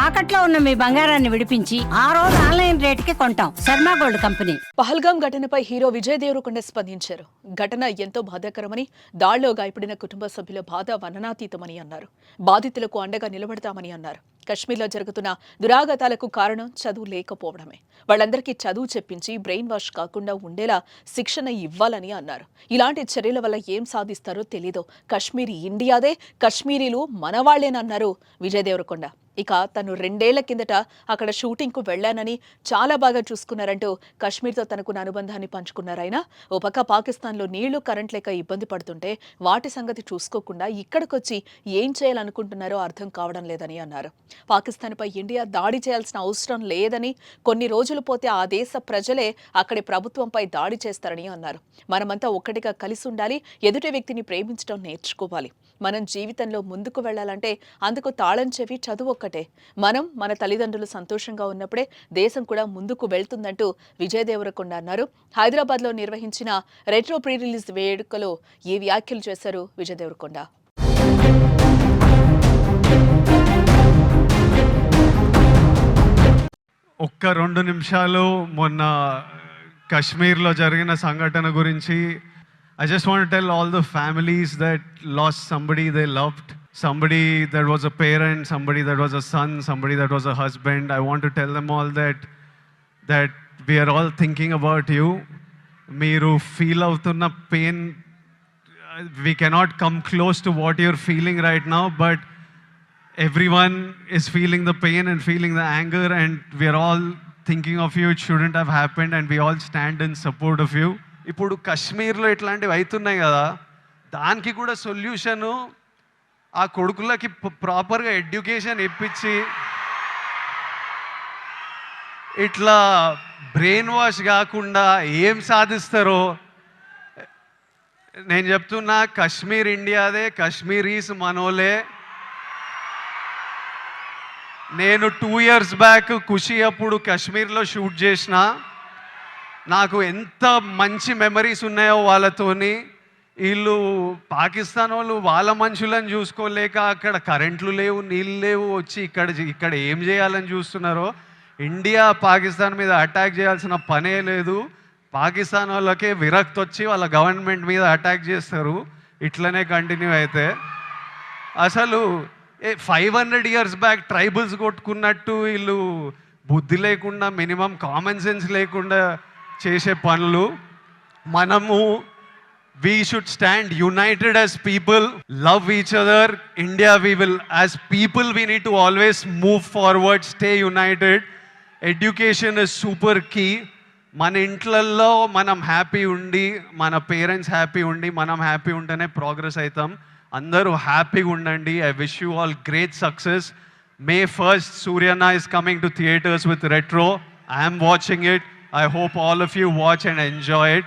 తాకట్లో ఉన్న మీ బంగారాన్ని విడిపించి ఆ రోజు ఆన్లైన్ రేటుకి కొంటాం. Sharma gold company. పహల్గాం ఘటనపై హీరో విజయ్ దేవరకొండ స్పందించారు. ఘటన ఎంతో బాధాకరమని, దాడిలో గాయపడిన కుటుంబ సభ్యుల బాధ వర్ణనాతీతమని అన్నారు. బాధితులకు అండగా నిలబడతామని అన్నారు. కశ్మీర్లో జరుగుతున్న దురాఘాతాలకు కారణం చదువు లేకపోవడమే. వాళ్ళందరికీ చదువు చెప్పించి బ్రెయిన్ వాష్ కాకుండా ఉండేలా శిక్షణ ఇవ్వాలని అన్నారు. ఇలాంటి చర్యల వల్ల ఏం సాధిస్తారో తెలీదు. కశ్మీర్ ఇండియాదే, కశ్మీరీలు మనవాళ్లేనన్నారు విజయ్ దేవరకొండ. ఇక తను 2 ఏళ్ల కిందట అక్కడ షూటింగ్కు వెళ్లానని, చాలా బాగా చూసుకున్నారంటూ కశ్మీర్తో తనకున్న అనుబంధాన్ని పంచుకున్నారాయన. ఓ పక్క పాకిస్తాన్లో నీళ్లు, కరెంట్ లేక ఇబ్బంది పడుతుంటే వాటి సంగతి చూసుకోకుండా ఇక్కడికొచ్చి ఏం చేయాలనుకుంటున్నారో అర్థం కావడం లేదని అన్నారు. పాకిస్తాన్పై ఇండియా దాడి చేయాల్సిన అవసరం లేదని, కొన్ని రోజులు పోతే ఆ దేశ ప్రజలే అక్కడి ప్రభుత్వంపై దాడి చేస్తారని అన్నారు. మనమంతా ఒక్కటిగా కలిసి ఉండాలి, ఎదుటి వ్యక్తిని ప్రేమించడం నేర్చుకోవాలి. మనం జీవితంలో ముందుకు వెళ్లాలంటే అందుకు తాళం చెవి చదువు ఒక్కటే. మనం మన తల్లిదండ్రులు సంతోషంగా ఉన్నప్పుడే దేశం కూడా ముందుకు వెళ్తుందంటూ విజయ్ దేవరకొండ అన్నారు. హైదరాబాద్లో నిర్వహించిన రెట్రో ప్రీ రిలీజ్ వేడుకలో ఈ వ్యాఖ్యలు చేశారు విజయ్ దేవరకొండ. ఒక్క 2 నిమిషాలు మొన్న కశ్మీర్లో జరిగిన సంఘటన గురించి I just want to tell all the families that lost somebody they loved, somebody that was a parent, somebody that was a son, somebody that was a husband. I want to tell them all that we are all thinking about you. Meeru feel avutunna pain, we cannot come close to what you're feeling right now, but everyone is feeling the pain and feeling the anger, and we are all thinking of you. It shouldn't have happened, and we all stand in support of you. ఇప్పుడు కశ్మీర్లో ఇట్లాంటివి అవుతున్నాయి కదా, దానికి కూడా solution ఆ కొడుకులకి ప్రాపర్గా ఎడ్యుకేషన్ ఇప్పించి ఇట్లా బ్రెయిన్ వాష్ కాకుండా ఏం సాధిస్తారో నేను చెప్తున్నా. కశ్మీర్ ఇండియాదే, కశ్మీరీస్ మనోలే. నేను 2 years బ్యాక్ ఖుషి అప్పుడు కశ్మీర్లో షూట్ చేసిన. నాకు ఎంత మంచి మెమరీస్ ఉన్నాయో వాళ్ళతోని. వీళ్ళు పాకిస్తాన్ వాళ్ళు వాళ్ళ మనుషులను చూసుకోలేక అక్కడ కరెంట్లు లేవు, నీళ్ళు లేవు, వచ్చి ఇక్కడ ఏం చేయాలని చూస్తున్నారో. ఇండియా పాకిస్తాన్ మీద అటాక్ చేయాల్సిన పనే లేదు. పాకిస్తాన్ వాళ్ళకే విరక్తి వచ్చి వాళ్ళ గవర్నమెంట్ మీద అటాక్ చేస్తారు. ఇట్లనే కంటిన్యూ అయితే అసలు 500 years బ్యాక్ ట్రైబల్స్ కొట్టుకున్నట్టు వీళ్ళు బుద్ధి లేకుండా, మినిమం కామన్ సెన్స్ లేకుండా చేసే పనులు. మనము we should stand united as people, love each other. India, we will, as people, we need to always move forward, stay united. Education is super key. మన ఇంట్లల్లో మనం happy ఉండి, మన పేరెంట్స్ హ్యాపీ ఉండి, మనం హ్యాపీ ఉంటేనే ప్రోగ్రెస్ అవుతాం. అందరూ హ్యాపీగా ఉండండి. I wish you all great success. May 1st, Suryana is coming to theaters with Retro. I am watching it. I hope all of you watch and enjoy it.